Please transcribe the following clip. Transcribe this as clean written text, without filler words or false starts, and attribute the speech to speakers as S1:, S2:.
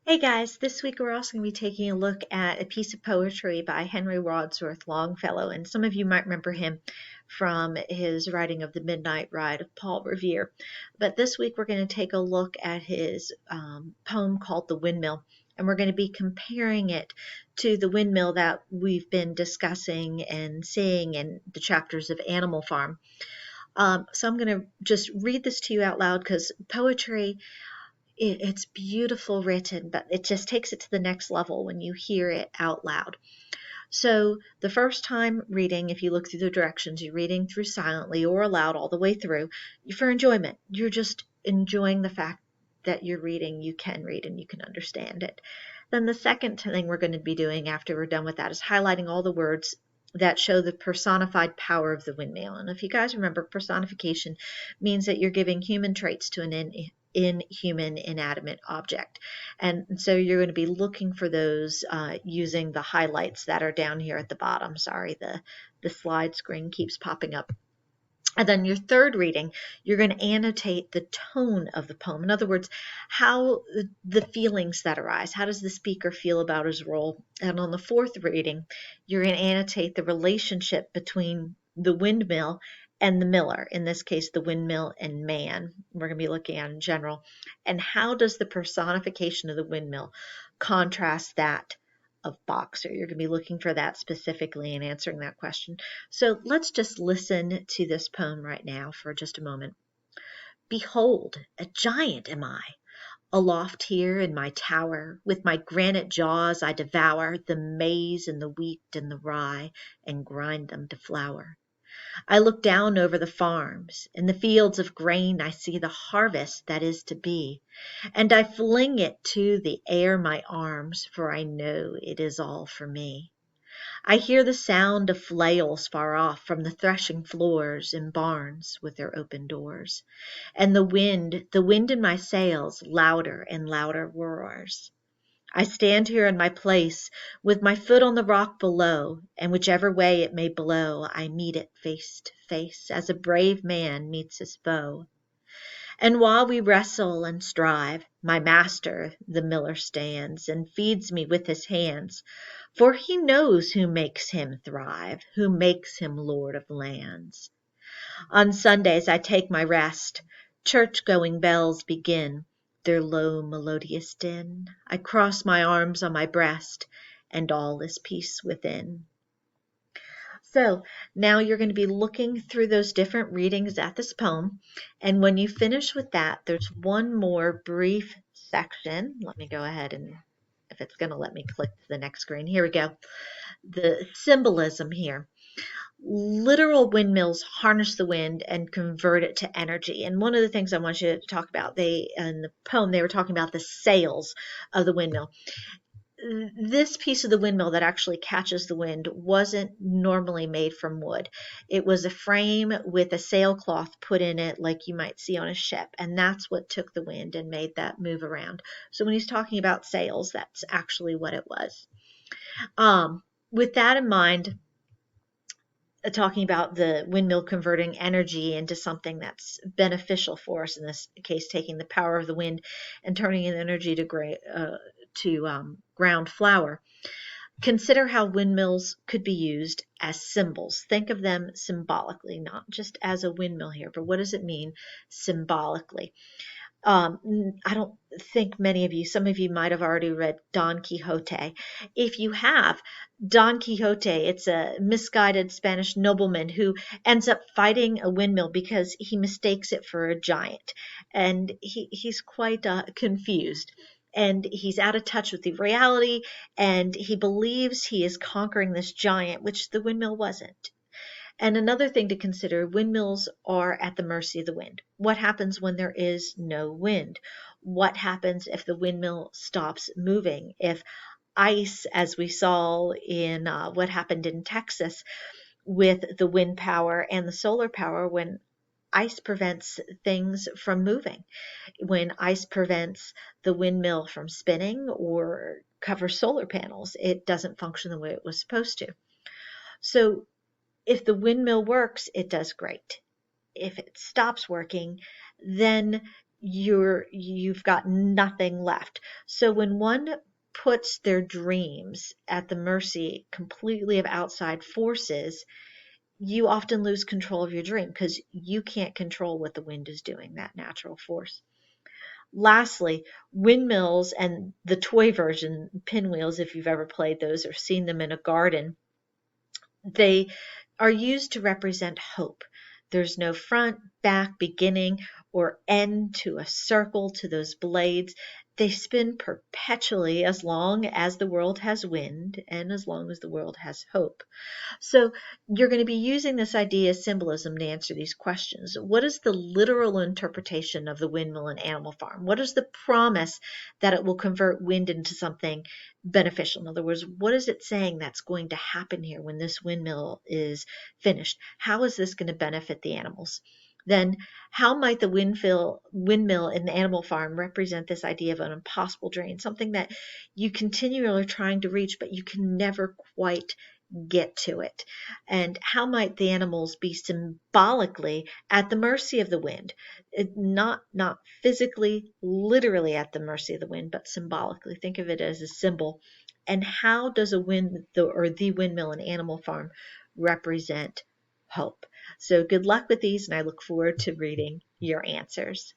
S1: Hey guys, this week we're also going to be taking a look at a piece of poetry by Henry Wadsworth Longfellow, and some of you might remember him from his writing of The Midnight Ride of Paul Revere. But this week we're going to take a look at his poem called The Windmill, and we're going to be comparing it to the windmill that we've been discussing and seeing in the chapters of Animal Farm. So I'm going to just read this to you out loud because poetry, it's beautiful written, but it just takes it to the next level when you hear it out loud. So the first time reading, if you look through the directions, you're reading through silently or aloud all the way through for enjoyment. You're just enjoying the fact that you're reading, you can read and you can understand it. Then the second thing we're going to be doing after we're done with that is highlighting all the words that show the personified power of the windmill. And if you guys remember, personification means that you're giving human traits to an inhuman, inanimate object. And so you're going to be looking for those using the highlights that are down here at the bottom. Sorry, the slide screen keeps popping up. And then your third reading, you're going to annotate the tone of the poem. In other words, how the feelings that arise. How does the speaker feel about his role? And on the fourth reading, you're going to annotate the relationship between the windmill and the miller, in this case, the windmill and man. We're going to be looking at in general. And how does the personification of the windmill contrast that of Boxer? You're going to be looking for that specifically and answering that question. So let's just listen to this poem right now for just a moment. Behold, a giant am I. Aloft here in my tower, with my granite jaws I devour the maize and the wheat and the rye, and grind them to flour. I look down over the farms. In the fields of grain I see the harvest that is to be, and I fling it to the air my arms, for I know it is all for me. I hear the sound of flails far off from the threshing floors in barns with their open doors, and the wind in my sails louder and louder roars. I stand here in my place, with my foot on the rock below, and whichever way it may blow, I meet it face to face, as a brave man meets his foe. And while we wrestle and strive, my master, the miller, stands and feeds me with his hands, for he knows who makes him thrive, who makes him lord of lands. On Sundays I take my rest. Church-going bells begin their low melodious din. I cross my arms on my breast, and all is peace within. So now you're going to be looking through those different readings at this poem. And when you finish with that, there's one more brief section. Let me go ahead and, if it's going to let me click to the next screen. Here we go. The symbolism here. Literal windmills harness the wind and convert it to energy. And one of the things I want you to talk about, in the poem, they were talking about the sails of the windmill. This piece of the windmill that actually catches the wind wasn't normally made from wood. It was a frame with a sailcloth put in it like you might see on a ship, and that's what took the wind and made that move around. So when he's talking about sails, that's actually what it was. With that in mind, talking about the windmill converting energy into something that's beneficial for us, in this case taking the power of the wind and turning in energy to ground flour. Consider how windmills could be used as symbols. Think of them symbolically, not just as a windmill here, but what does it mean symbolically? I don't think some of you might have already read Don Quixote. If you have, Don Quixote, it's a misguided Spanish nobleman who ends up fighting a windmill because he mistakes it for a giant. And he's quite confused. And he's out of touch with the reality, and he believes he is conquering this giant, which the windmill wasn't. And another thing to consider, windmills are at the mercy of the wind. What happens when there is no wind? What happens if the windmill stops moving? If ice, as we saw in what happened in Texas with the wind power and the solar power, when ice prevents things from moving, when ice prevents the windmill from spinning or covers solar panels, it doesn't function the way it was supposed to. So if the windmill works, it does great. If it stops working, then you've got nothing left. So when one puts their dreams at the mercy completely of outside forces, you often lose control of your dream because you can't control what the wind is doing, that natural force. Lastly, windmills and the toy version, pinwheels, if you've ever played those or seen them in a garden, they are used to represent hope. There's no front, back, beginning, or end to a circle to those blades. They spin perpetually as long as the world has wind and as long as the world has hope. So you're going to be using this idea of symbolism to answer these questions. What is the literal interpretation of the windmill and animal farm? What is the promise that it will convert wind into something beneficial? In other words, what is it saying that's going to happen here when this windmill is finished? How is this going to benefit the animals? Then how might the windmill in the animal farm represent this idea of an impossible dream, something that you continually are trying to reach, but you can never quite get to it? And how might the animals be symbolically at the mercy of the wind? Not physically, literally at the mercy of the wind, but symbolically. Think of it as a symbol. And how does the windmill and animal farm represent hope? So good luck with these, and I look forward to reading your answers.